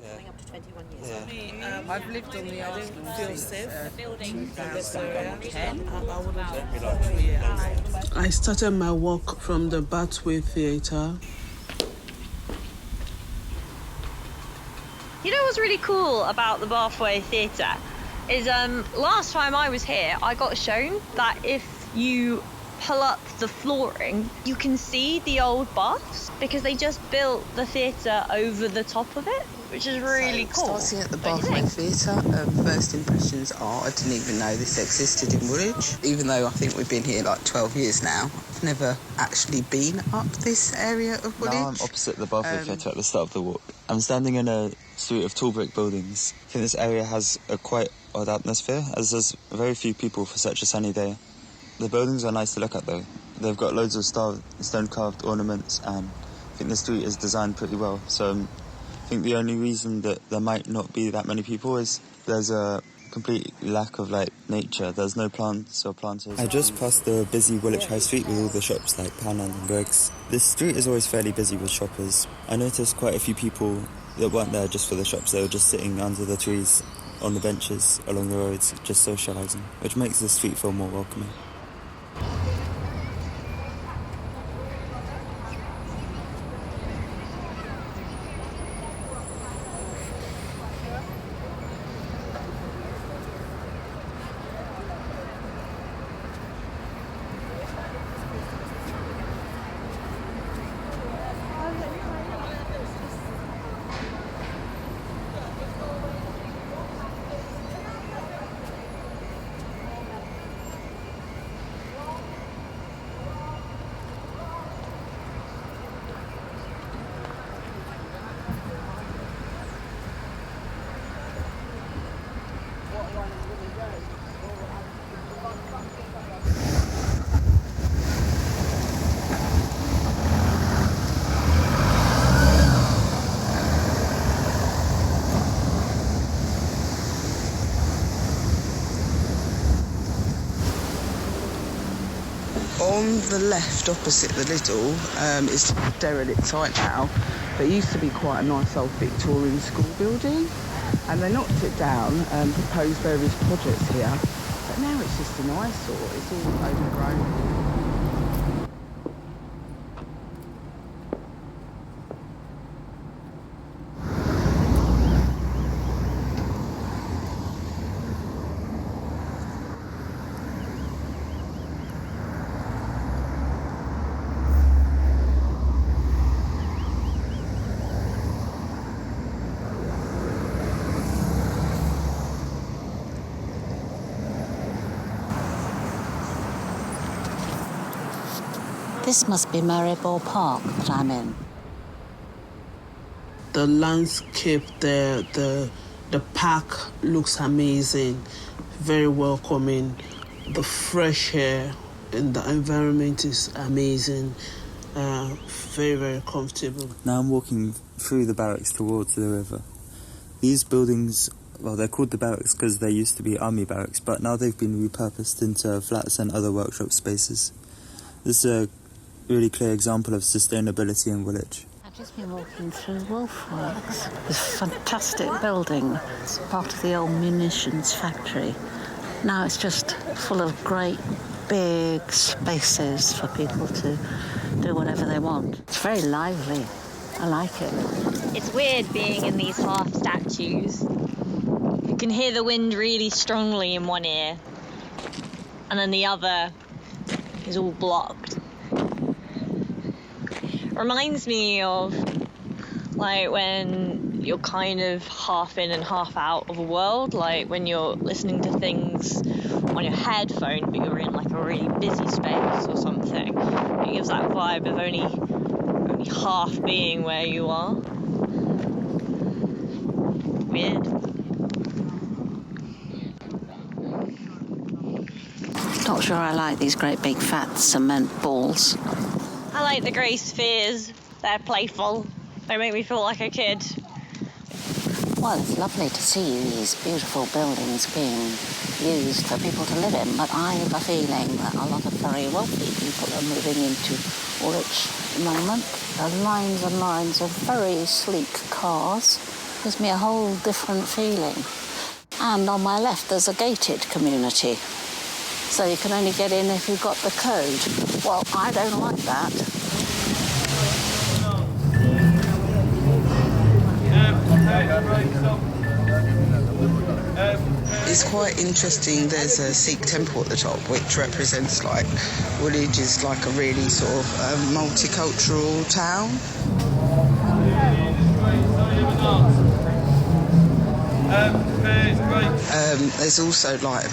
Coming up to 21 years. Yeah. For me, I've lived on the Arsenal feel since safe. 2010. I wouldn't I started my work from the Bathway Theatre. You know what's really cool about the Bathway Theatre is last time I was here, I got shown that if you pull up the flooring, you can see the old baths because they just built the theatre over the top of it, which is really cool. Starting at the Bathway Theatre, first impressions are I didn't even know this existed in Woolwich. Even though I think we've been here like 12 years now, I've never actually been up this area of Woolwich. Now I'm opposite the Bathway Theatre at the start of the walk. I'm standing in a street of tall brick buildings. I think this area has a quite odd atmosphere, as there's very few people for such a sunny day. The buildings are nice to look at though. They've got loads of stone-carved ornaments, and I think the street is designed pretty well. So I think the only reason that there might not be that many people is there's a complete lack of nature. There's no plants or planters. I just passed the busy Woolwich High Street with all the shops like Pannan and Greggs. This street is always fairly busy with shoppers. I noticed quite a few people that weren't there just for the shops. They were just sitting under the trees on the benches along the roads, just socialising, which makes the street feel more welcoming. On the left, opposite the Lidl, is a derelict site now. There used to be quite a nice old Victorian school building, and they knocked it down and proposed various projects here. But now it's just an eyesore. It's all overgrown. This must be Marylebone Park that I'm in. The landscape there, the park looks amazing, very welcoming. The fresh air and the environment is amazing, very, very comfortable. Now I'm walking through the barracks towards the river. These buildings, well, they're called the barracks because they used to be army barracks, but now they've been repurposed into flats and other workshop spaces. This is a really clear example of sustainability in Woolwich. I've just been walking through Wolfworks. This fantastic building. It's part of the old munitions factory. Now it's just full of great big spaces for people to do whatever they want. It's very lively. I like it. It's weird being in these half statues. You can hear the wind really strongly in one ear, and then the other is all blocked. Reminds me of when you're kind of half in and half out of a world, like when you're listening to things on your headphone but you're in a really busy space or something. It gives that vibe of only half being where you are. Weird. Not sure I like these great big fat cement balls. I like the grey spheres. They're playful. They make me feel like a kid. Well, it's lovely to see these beautiful buildings being used for people to live in, but I have a feeling that a lot of very wealthy people are moving into Woolwich at the moment. There are lines and lines of very sleek cars Gives me a whole different feeling. And on my left, there's a gated community. So you can only get in if you've got the code. Well, I don't like that. It's quite interesting. There's a Sikh temple at the top, which represents like Woolwich is like a really sort of multicultural town. There's also like a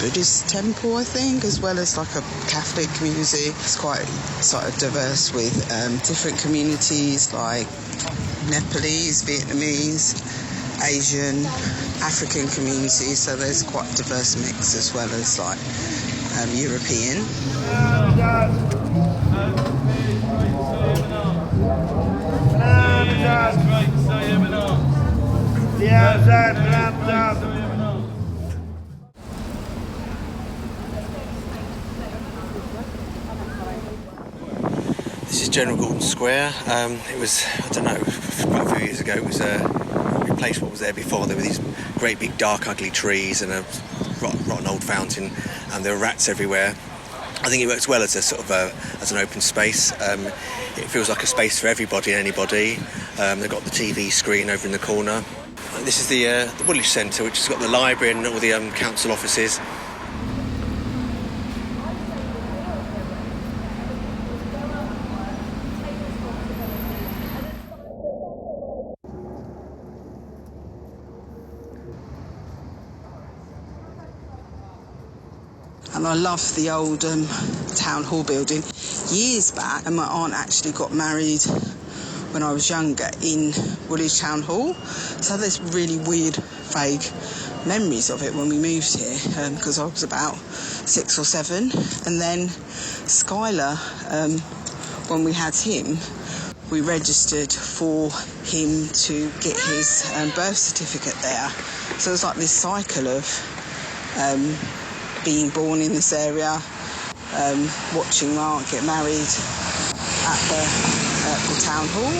Buddhist temple, I think, as well as like a Catholic community. It's quite sort of diverse with different communities like Nepalese, Vietnamese, Asian, African communities, so there's quite a diverse mix as well as like European. This is General Gordon Square. It was, I don't know, quite a few years ago, it was replaced what was there before. There were these great big dark ugly trees and a rotten old fountain, and there were rats everywhere. I think it works well as a sort of as an open space. It feels like a space for everybody and anybody. They've got the TV screen over in the corner. This is the Woolwich Centre, which has got the library and all the council offices. And I love the old town hall building. Years back, and my aunt actually got married when I was younger in Woolwich Town Hall. So there's really weird, vague memories of it when we moved here, because I was about 6 or 7. And then Skylar, when we had him, we registered for him to get his birth certificate there. So it was like this cycle of being born in this area, watching Mark get married at the town hall,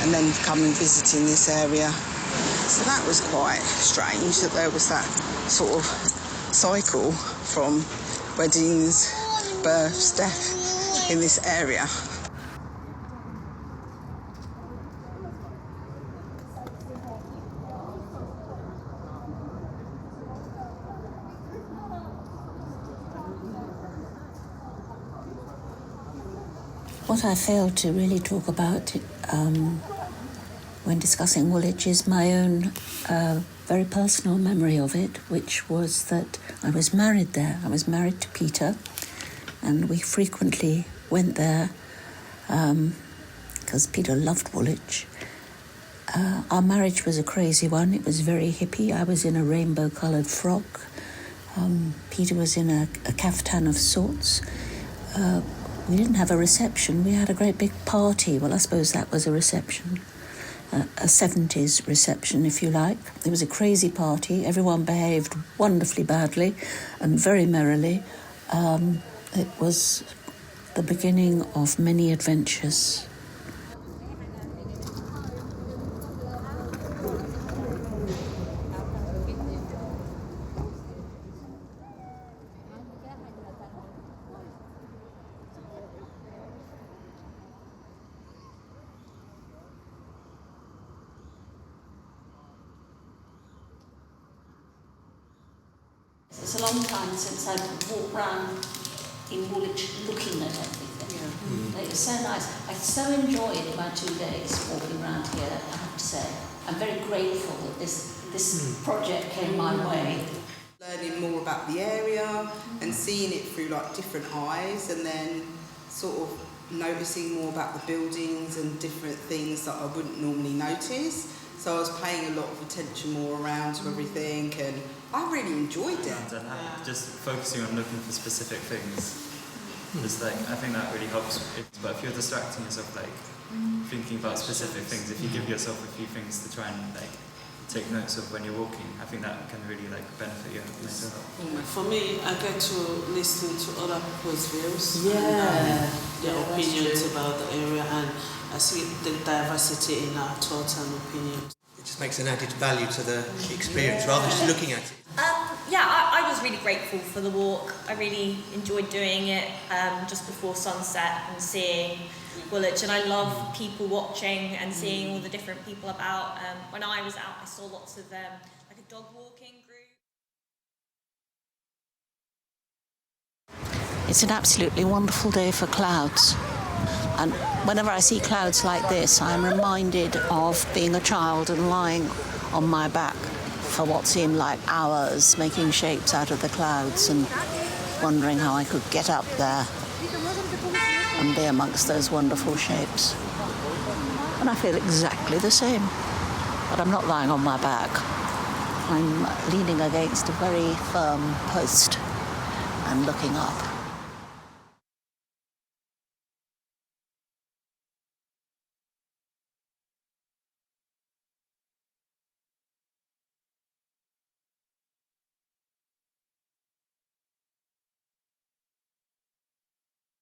and then coming visiting this area. So that was quite strange that there was that sort of cycle from weddings, births, death in this area. What I failed to really talk about when discussing Woolwich is my own very personal memory of it, which was that I was married there. I was married to Peter, and we frequently went there because Peter loved Woolwich. Our marriage was a crazy one. It was very hippie. I was in a rainbow-coloured frock. Peter was in a caftan of sorts. We didn't have a reception. We had a great big party. Well, I suppose that was a reception. A 70s reception, if you like. It was a crazy party. Everyone behaved wonderfully badly and very merrily. It was the beginning of many adventures. It's a long time since I've walked round in Woolwich looking at everything. Yeah. It was so nice. I so enjoyed my 2 days walking around here, I have to say. I'm very grateful that this project came my way. Learning more about the area and seeing it through like different eyes, and then sort of noticing more about the buildings and different things that I wouldn't normally notice. So I was paying a lot of attention more around to everything, and I really enjoyed it. And just focusing on looking for specific things. Just like, I think that really helps. But if you're distracting yourself, like thinking about specific things, if you give yourself a few things to try and like take notes of when you're walking, I think that can really like benefit your mental health. For me, I get to listen to other people's views Yeah. and their opinions about the area, and I see the diversity in our thoughts and opinions. It just makes an added value to the experience rather than just looking at it. I was really grateful for the walk. I really enjoyed doing it just before sunset and seeing Woolwich, and I love people watching and seeing all the different people about. When I was out, I saw lots of like a dog walking group. It's an absolutely wonderful day for clouds. And whenever I see clouds like this, I'm reminded of being a child and lying on my back for what seemed like hours, making shapes out of the clouds and wondering how I could get up there and be amongst those wonderful shapes. And I feel exactly the same, but I'm not lying on my back. I'm leaning against a very firm post and looking up.